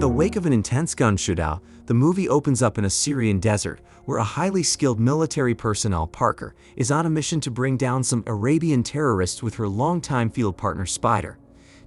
the wake of an intense gun shootout, the movie opens up in a Syrian desert, where a highly skilled military personnel, Parker, is on a mission to bring down some Arabian terrorists with her longtime field partner Spider.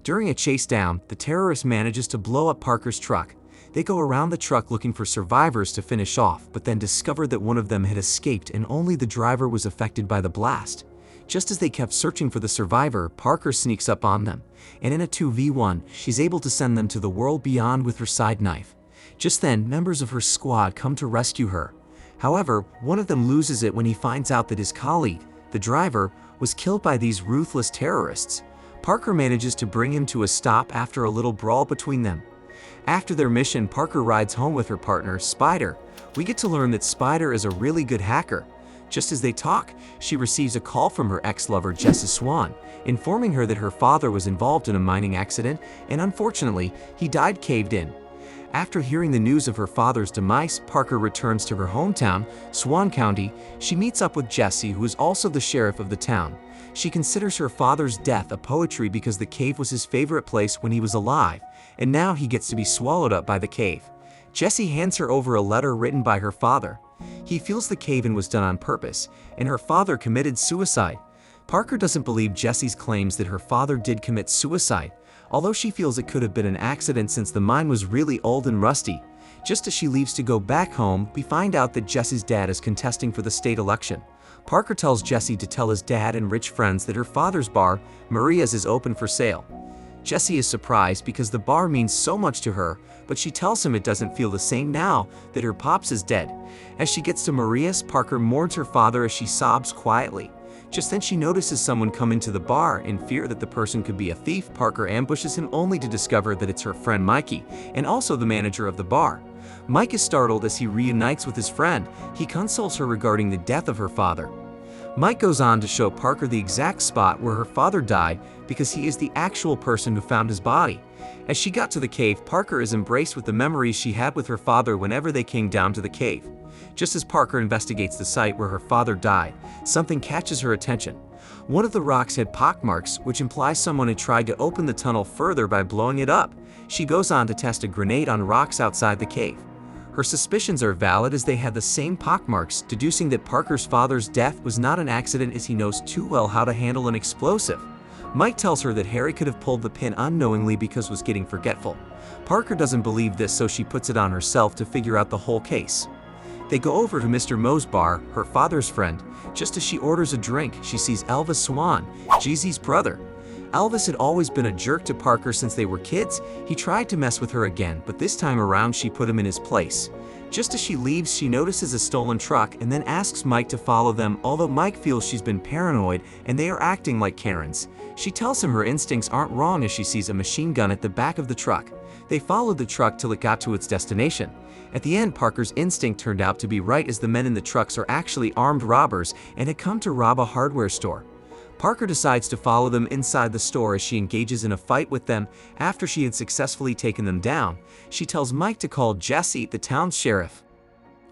During a chase down, the terrorist manages to blow up Parker's truck. They go around the truck looking for survivors to finish off, but then discover that one of them had escaped and only the driver was affected by the blast. Just as they kept searching for the survivor, Parker sneaks up on them, and in a 2v1, she's able to send them to the world beyond with her side knife. Just then, members of her squad come to rescue her. However, one of them loses it when he finds out that his colleague, the driver, was killed by these ruthless terrorists. Parker manages to bring him to a stop after a little brawl between them. After their mission, Parker rides home with her partner, Spider. We get to learn that Spider is a really good hacker. Just as they talk, she receives a call from her ex-lover Jesse Swan, informing her that her father was involved in a mining accident and unfortunately, he died caved in. After hearing the news of her father's demise, Parker returns to her hometown, Swan County. She meets up with Jesse, who is also the sheriff of the town. She considers her father's death a poetry because the cave was his favorite place when he was alive, and now he gets to be swallowed up by the cave. Jesse hands her over a letter written by her father. He feels the cave-in was done on purpose, and her father committed suicide. Parker doesn't believe Jesse's claims that her father did commit suicide, although she feels it could have been an accident since the mine was really old and rusty. Just as she leaves to go back home, we find out that Jesse's dad is contesting for the state election. Parker tells Jesse to tell his dad and rich friends that her father's bar, Maria's, is open for sale. Jesse is surprised because the bar means so much to her, but she tells him it doesn't feel the same now that her pops is dead. As she gets to Maria's, Parker mourns her father as she sobs quietly. Just then she notices someone come into the bar. In fear that the person could be a thief, Parker ambushes him only to discover that it's her friend Mikey, and also the manager of the bar. Mike is startled as he reunites with his friend. He consoles her regarding the death of her father. Mike goes on to show Parker the exact spot where her father died because he is the actual person who found his body. As she got to the cave, Parker is embraced with the memories she had with her father whenever they came down to the cave. Just as Parker investigates the site where her father died, something catches her attention. One of the rocks had pockmarks, which implies someone had tried to open the tunnel further by blowing it up. She goes on to test a grenade on rocks outside the cave. Her suspicions are valid as they had the same pockmarks, deducing that Parker's father's death was not an accident as he knows too well how to handle an explosive. Mike tells her that Harry could have pulled the pin unknowingly because was getting forgetful. Parker doesn't believe this, so she puts it on herself to figure out the whole case. They go over to Mr. Moe's bar, her father's friend. Just as she orders a drink, she sees Elvis Swan, Jeezy's brother. Elvis had always been a jerk to Parker since they were kids. He tried to mess with her again, but this time around she put him in his place. Just as she leaves, she notices a stolen truck and then asks Mike to follow them, although Mike feels she's been paranoid and they are acting like Karens. She tells him her instincts aren't wrong as she sees a machine gun at the back of the truck. They followed the truck till it got to its destination. At the end, Parker's instinct turned out to be right as the men in the trucks are actually armed robbers and had come to rob a hardware store. Parker decides to follow them inside the store as she engages in a fight with them. After she had successfully taken them down, she tells Mike to call Jesse, the town's sheriff.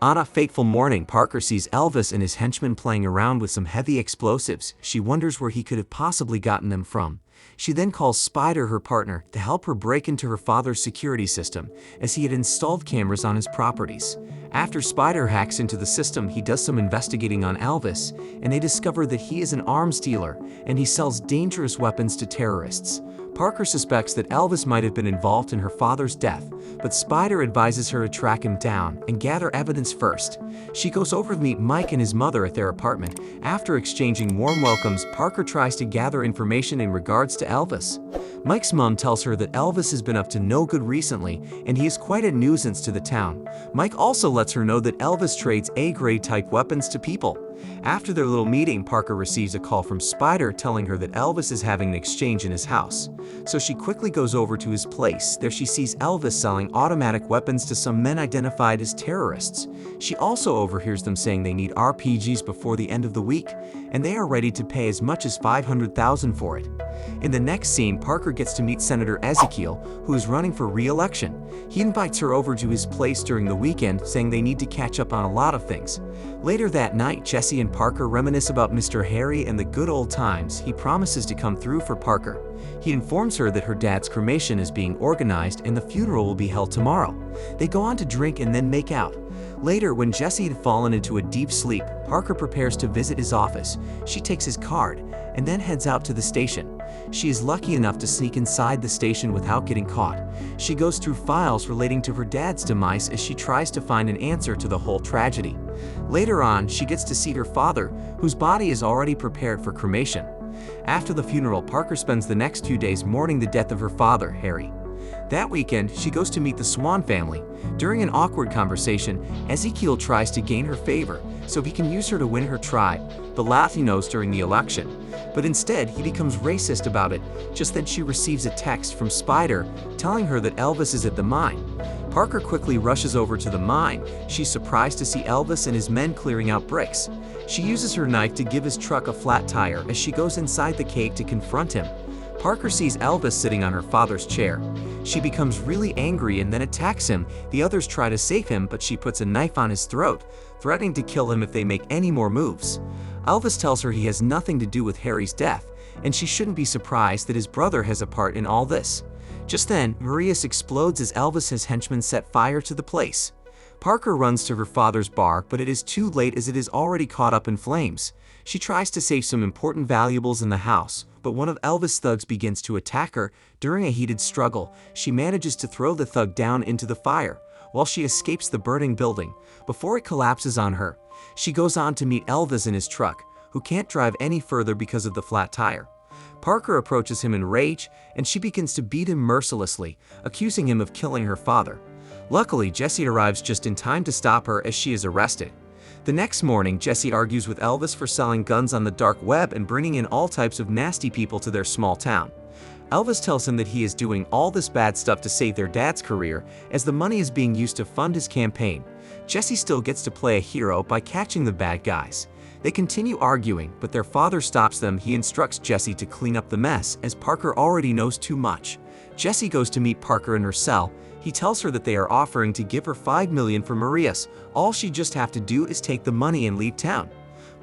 On a fateful morning, Parker sees Elvis and his henchmen playing around with some heavy explosives. She wonders where he could have possibly gotten them from. She then calls Spider, her partner, to help her break into her father's security system, as he had installed cameras on his properties. After Spider hacks into the system, he does some investigating on Elvis, and they discover that he is an arms dealer, and he sells dangerous weapons to terrorists. Parker suspects that Elvis might have been involved in her father's death, but Spider advises her to track him down and gather evidence first. She goes over to meet Mike and his mother at their apartment. After exchanging warm welcomes, Parker tries to gather information in regards to Elvis. Mike's mom tells her that Elvis has been up to no good recently, and he is quite a nuisance to the town. Mike also lets her know that Elvis trades A-grade type weapons to people. After their little meeting, Parker receives a call from Spider telling her that Elvis is having an exchange in his house. So she quickly goes over to his place. There she sees Elvis selling automatic weapons to some men identified as terrorists. She also overhears them saying they need RPGs before the end of the week, and they are ready to pay as much as $500,000 for it. In the next scene, Parker gets to meet Senator Ezekiel, who is running for re-election. He invites her over to his place during the weekend, saying they need to catch up on a lot of things. Later that night, Jesse Jesse and Parker reminisce about Mr. Harry and the good old times, he promises to come through for Parker. He informs her that her dad's cremation is being organized and the funeral will be held tomorrow. They go on to drink and then make out. Later, when Jesse had fallen into a deep sleep, Parker prepares to visit his office. She takes his card and then heads out to the station. She is lucky enough to sneak inside the station without getting caught. She goes through files relating to her dad's demise as she tries to find an answer to the whole tragedy. Later on, she gets to see her father, whose body is already prepared for cremation. After the funeral, Parker spends the next 2 days mourning the death of her father, Harry. That weekend, she goes to meet the Swan family. During an awkward conversation, Ezekiel tries to gain her favor so he can use her to win her tribe, the Latinos, during the election. But instead, he becomes racist about it. Just then she receives a text from Spider telling her that Elvis is at the mine. Parker quickly rushes over to the mine. She's surprised to see Elvis and his men clearing out bricks. She uses her knife to give his truck a flat tire as she goes inside the cave to confront him. Parker sees Elvis sitting on her father's chair. She becomes really angry and then attacks him. The others try to save him, but she puts a knife on his throat, threatening to kill him if they make any more moves. Elvis tells her he has nothing to do with Harry's death, and she shouldn't be surprised that his brother has a part in all this. Just then, Marius explodes as Elvis's henchmen set fire to the place. Parker runs to her father's bar, but it is too late as it is already caught up in flames. She tries to save some important valuables in the house, but one of Elvis' thugs begins to attack her. During a heated struggle, she manages to throw the thug down into the fire, while she escapes the burning building. Before it collapses on her, she goes on to meet Elvis in his truck, who can't drive any further because of the flat tire. Parker approaches him in rage, and she begins to beat him mercilessly, accusing him of killing her father. Luckily, Jesse arrives just in time to stop her as she is arrested. The next morning, Jesse argues with Elvis for selling guns on the dark web and bringing in all types of nasty people to their small town. Elvis tells him that he is doing all this bad stuff to save their dad's career, as the money is being used to fund his campaign. Jesse still gets to play a hero by catching the bad guys. They continue arguing, but their father stops them. He instructs Jesse to clean up the mess, as Parker already knows too much. Jesse goes to meet Parker in her cell. He tells her that they are offering to give her $5 million for Marius. All she just have to do is take the money and leave town.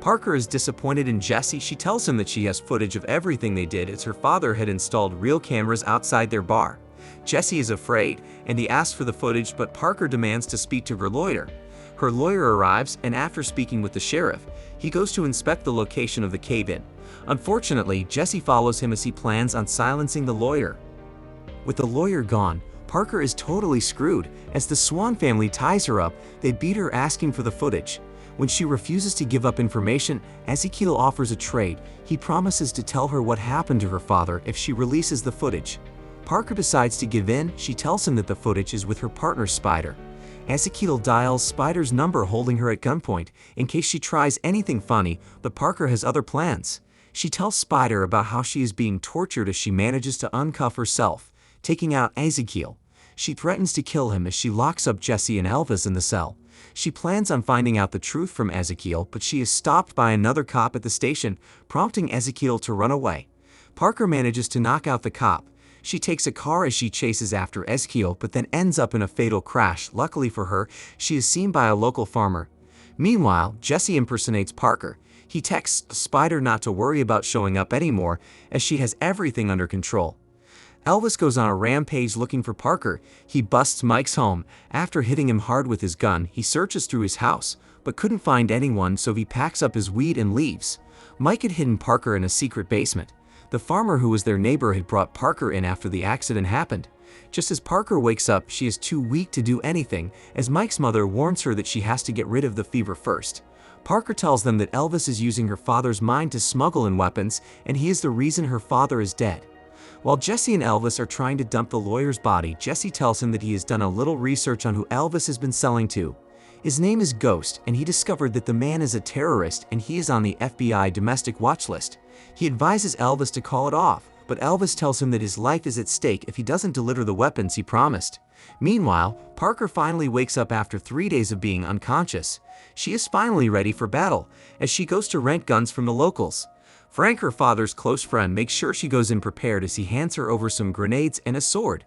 Parker is disappointed in Jesse. She tells him that she has footage of everything they did, as her father had installed real cameras outside their bar. Jesse is afraid, and he asks for the footage, but Parker demands to speak to her lawyer. Her lawyer arrives, and after speaking with the sheriff, he goes to inspect the location of the cave-in. Unfortunately, Jesse follows him as he plans on silencing the lawyer. With the lawyer gone, Parker is totally screwed. As the Swan family ties her up, they beat her asking for the footage. When she refuses to give up information, Ezekiel offers a trade. He promises to tell her what happened to her father if she releases the footage. Parker decides to give in. She tells him that the footage is with her partner Spider. Ezekiel dials Spider's number, holding her at gunpoint in case she tries anything funny, but Parker has other plans. She tells Spider about how she is being tortured as she manages to uncuff herself, taking out Ezekiel. She threatens to kill him as she locks up Jesse and Elvis in the cell. She plans on finding out the truth from Ezekiel, but she is stopped by another cop at the station, prompting Ezekiel to run away. Parker manages to knock out the cop. She takes a car as she chases after Ezekiel, but then ends up in a fatal crash. Luckily for her, she is seen by a local farmer. Meanwhile, Jesse impersonates Parker. He texts Spider not to worry about showing up anymore, as she has everything under control. Elvis goes on a rampage looking for Parker. He busts Mike's home. After hitting him hard with his gun, he searches through his house, but couldn't find anyone, so he packs up his weed and leaves. Mike had hidden Parker in a secret basement. The farmer who was their neighbor had brought Parker in after the accident happened. Just as Parker wakes up, she is too weak to do anything, as Mike's mother warns her that she has to get rid of the fever first. Parker tells them that Elvis is using her father's mind to smuggle in weapons, and he is the reason her father is dead. While Jesse and Elvis are trying to dump the lawyer's body, Jesse tells him that he has done a little research on who Elvis has been selling to. His name is Ghost, and he discovered that the man is a terrorist and he is on the FBI domestic watch list. He advises Elvis to call it off, but Elvis tells him that his life is at stake if he doesn't deliver the weapons he promised. Meanwhile, Parker finally wakes up after 3 days of being unconscious. She is finally ready for battle, as she goes to rent guns from the locals. Frank, her father's close friend, makes sure she goes in prepared as he hands her over some grenades and a sword.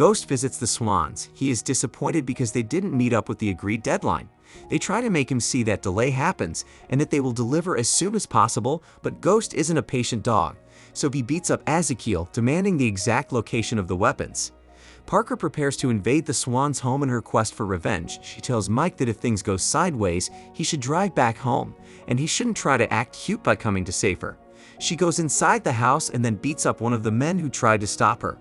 Ghost visits the Swans. He is disappointed because they didn't meet up with the agreed deadline. They try to make him see that delay happens and that they will deliver as soon as possible, but Ghost isn't a patient dog, so he beats up Ezekiel, demanding the exact location of the weapons. Parker prepares to invade the Swan's home in her quest for revenge. She tells Mike that if things go sideways, he should drive back home, and he shouldn't try to act cute by coming to save her. She goes inside the house and then beats up one of the men who tried to stop her.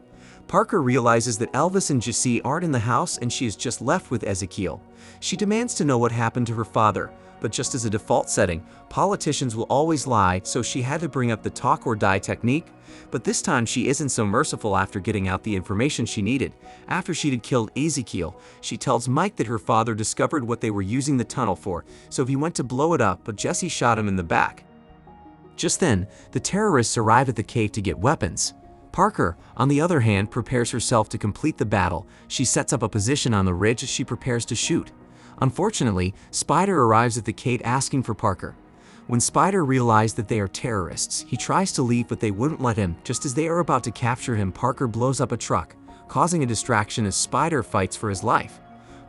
Parker realizes that Elvis and Jesse aren't in the house and she is just left with Ezekiel. She demands to know what happened to her father, but just as a default setting, politicians will always lie, so she had to bring up the talk or die technique. But this time she isn't so merciful. After getting out the information she needed, after she had killed Ezekiel, she tells Mike that her father discovered what they were using the tunnel for, so he went to blow it up, but Jesse shot him in the back. Just then, the terrorists arrive at the cave to get weapons. Parker, on the other hand, prepares herself to complete the battle. She sets up a position on the ridge as she prepares to shoot. Unfortunately, Spider arrives at the cave asking for Parker. When Spider realizes that they are terrorists, he tries to leave, but they wouldn't let him. Just as they are about to capture him, Parker blows up a truck, causing a distraction as Spider fights for his life.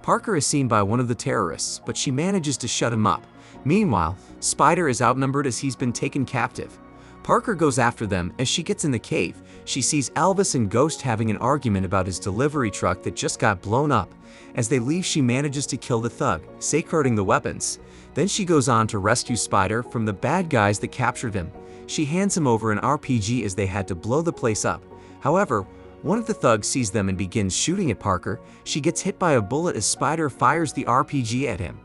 Parker is seen by one of the terrorists, but she manages to shut him up. Meanwhile, Spider is outnumbered as he's been taken captive. Parker goes after them. As she gets in the cave, she sees Elvis and Ghost having an argument about his delivery truck that just got blown up. As they leave, she manages to kill the thug, safeguarding the weapons. Then she goes on to rescue Spider from the bad guys that captured him. She hands him over an RPG as they had to blow the place up. However, one of the thugs sees them and begins shooting at Parker. She gets hit by a bullet as Spider fires the RPG at him.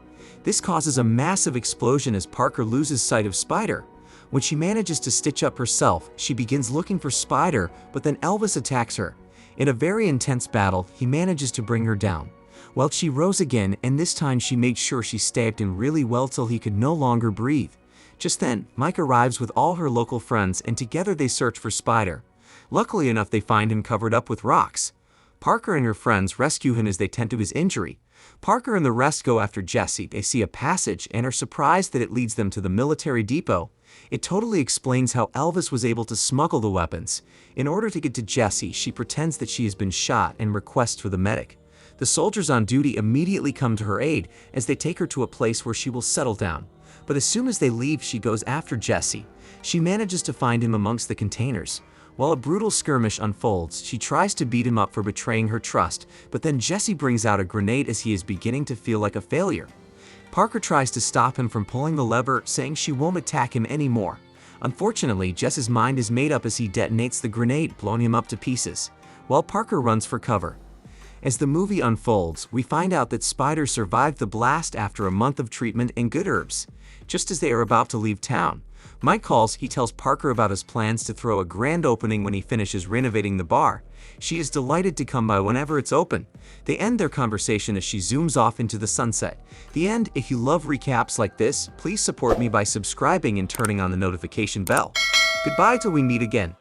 This causes a massive explosion as Parker loses sight of Spider. When she manages to stitch up herself, she begins looking for Spider, but then Elvis attacks her. In a very intense battle, he manages to bring her down. Well, she rose again, and this time she made sure she stabbed him really well till he could no longer breathe. Just then, Mike arrives with all her local friends, and together they search for Spider. Luckily enough, they find him covered up with rocks. Parker and her friends rescue him as they tend to his injury. Parker and the rest go after Jesse. They see a passage and are surprised that it leads them to the military depot. It totally explains how Elvis was able to smuggle the weapons. In order to get to Jesse, she pretends that she has been shot and requests for the medic. The soldiers on duty immediately come to her aid as they take her to a place where she will settle down. But as soon as they leave, she goes after Jesse. She manages to find him amongst the containers. While a brutal skirmish unfolds, she tries to beat him up for betraying her trust, but then Jesse brings out a grenade as he is beginning to feel like a failure. Parker tries to stop him from pulling the lever, saying she won't attack him anymore. Unfortunately, Jesse's mind is made up as he detonates the grenade, blowing him up to pieces, while Parker runs for cover. As the movie unfolds, we find out that Spider survived the blast after a month of treatment and good herbs. Just as they are about to leave town, Mike calls. He tells Parker about his plans to throw a grand opening when he finishes renovating the bar. She is delighted to come by whenever it's open. They end their conversation as she zooms off into the sunset. The end. If you love recaps like this, please support me by subscribing and turning on the notification bell. Goodbye till we meet again.